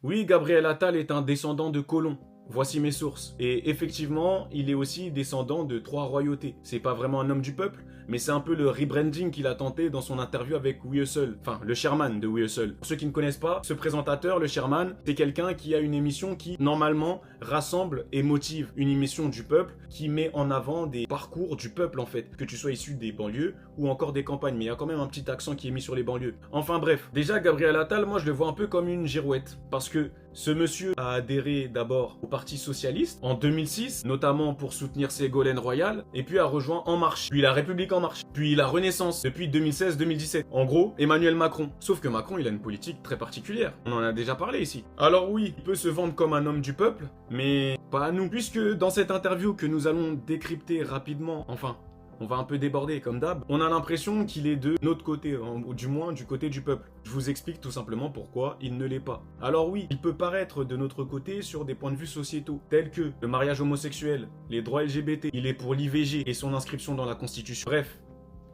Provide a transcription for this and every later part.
Oui, Gabriel Attal est un descendant de colons. Voici mes sources. Et effectivement, il est aussi descendant de 3 royautés. C'est pas vraiment un homme du peuple, mais c'est un peu le rebranding qu'il a tenté dans son interview avec We Hustle. Enfin, le chairman de We Hustle. Pour ceux qui ne connaissent pas, ce présentateur, le chairman, c'est quelqu'un qui a une émission qui, normalement, rassemble et motive. Une émission du peuple qui met en avant des parcours du peuple, en fait. Que tu sois issu des banlieues ou encore des campagnes. Mais il y a quand même un petit accent qui est mis sur les banlieues. Enfin bref. Déjà, Gabriel Attal, moi, je le vois un peu comme une girouette. Parce que ce monsieur a adhéré d'abord au Parti Socialiste en 2006, notamment pour soutenir Ségolène Royal, et puis a rejoint En Marche, puis La République En Marche, puis la Renaissance depuis 2016-2017. En gros, Emmanuel Macron. Sauf que Macron, il a une politique très particulière. On en a déjà parlé ici. Alors oui, il peut se vendre comme un homme du peuple, mais pas à nous. Puisque dans cette interview que nous allons décrypter rapidement, enfin, on va un peu déborder comme d'hab, on a l'impression qu'il est de notre côté, ou du moins du côté du peuple. Je vous explique tout simplement pourquoi il ne l'est pas. Alors oui, il peut paraître de notre côté sur des points de vue sociétaux, tels que le mariage homosexuel, les droits LGBT, il est pour l'IVG et son inscription dans la Constitution. Bref,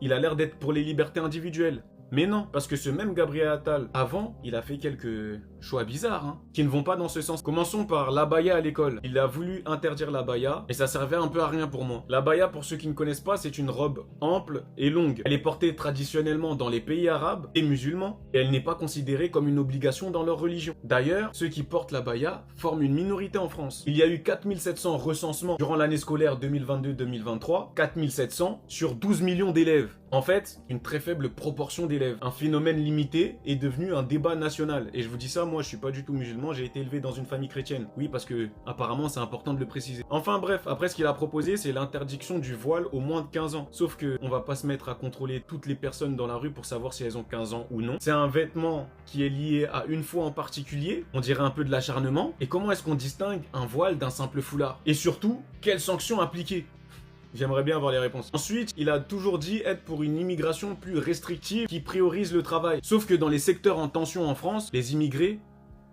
il a l'air d'être pour les libertés individuelles. Mais non, parce que ce même Gabriel Attal, avant, il a fait quelques choix bizarres, qui ne vont pas dans ce sens. Commençons par l'abaya à l'école. Il a voulu interdire l'abaya, et ça servait un peu à rien pour moi. L'abaya, pour ceux qui ne connaissent pas, c'est une robe ample et longue. Elle est portée traditionnellement dans les pays arabes et musulmans, et elle n'est pas considérée comme une obligation dans leur religion. D'ailleurs, ceux qui portent l'abaya forment une minorité en France. Il y a eu 4700 recensements durant l'année scolaire 2022-2023, 4700 sur 12 millions d'élèves. En fait, une très faible proportion d'élèves. Un phénomène limité est devenu un débat national. Et je vous dis ça, moi je suis pas du tout musulman, j'ai été élevé dans une famille chrétienne. Oui, parce que apparemment c'est important de le préciser. Enfin bref, après ce qu'il a proposé, c'est l'interdiction du voile aux moins de 15 ans. Sauf que on va pas se mettre à contrôler toutes les personnes dans la rue pour savoir si elles ont 15 ans ou non. C'est un vêtement qui est lié à une foi en particulier, on dirait un peu de l'acharnement. Et comment est-ce qu'on distingue un voile d'un simple foulard? Et surtout, quelles sanctions appliquer? J'aimerais bien avoir les réponses. Ensuite, il a toujours dit être pour une immigration plus restrictive qui priorise le travail. Sauf que dans les secteurs en tension en France, les immigrés,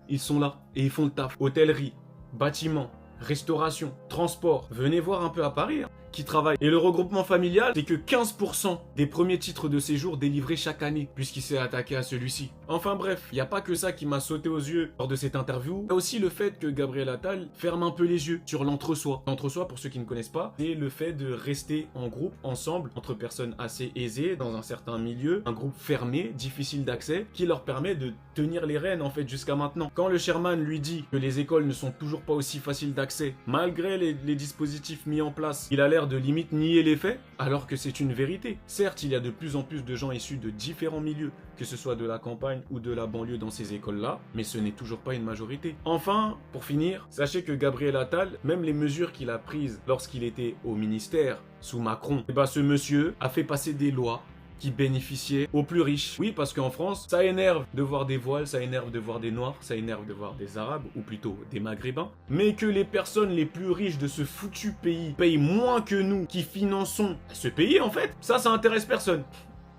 ils sont là et ils font le taf. Hôtellerie, bâtiment, restauration, transport. Venez voir un peu à Paris qui travaillent. Et le regroupement familial, c'est que 15% des premiers titres de séjour délivrés chaque année, puisqu'il s'est attaqué à celui-ci. Enfin bref, il n'y a pas que ça qui m'a sauté aux yeux lors de cette interview. Il y a aussi le fait que Gabriel Attal ferme un peu les yeux sur l'entre-soi. L'entre-soi, pour ceux qui ne connaissent pas, c'est le fait de rester en groupe, ensemble, entre personnes assez aisées, dans un certain milieu, un groupe fermé, difficile d'accès, qui leur permet de tenir les rênes en fait jusqu'à maintenant. Quand le chairman lui dit que les écoles ne sont toujours pas aussi faciles d'accès, malgré les dispositifs mis en place, il a l'air de limite nier les faits, alors que c'est une vérité. Certes, il y a de plus en plus de gens issus de différents milieux, que ce soit de la campagne ou de la banlieue dans ces écoles-là, mais ce n'est toujours pas une majorité. Enfin, pour finir, sachez que Gabriel Attal, même les mesures qu'il a prises lorsqu'il était au ministère sous Macron, ce monsieur a fait passer des lois qui bénéficiaient aux plus riches. Oui, parce qu'en France, ça énerve de voir des voiles, ça énerve de voir des noirs, ça énerve de voir des arabes, ou plutôt des maghrébins. Mais que les personnes les plus riches de ce foutu pays payent moins que nous qui finançons ce pays, en fait, ça intéresse personne.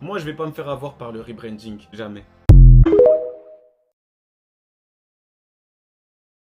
Moi, je vais pas me faire avoir par le rebranding, jamais.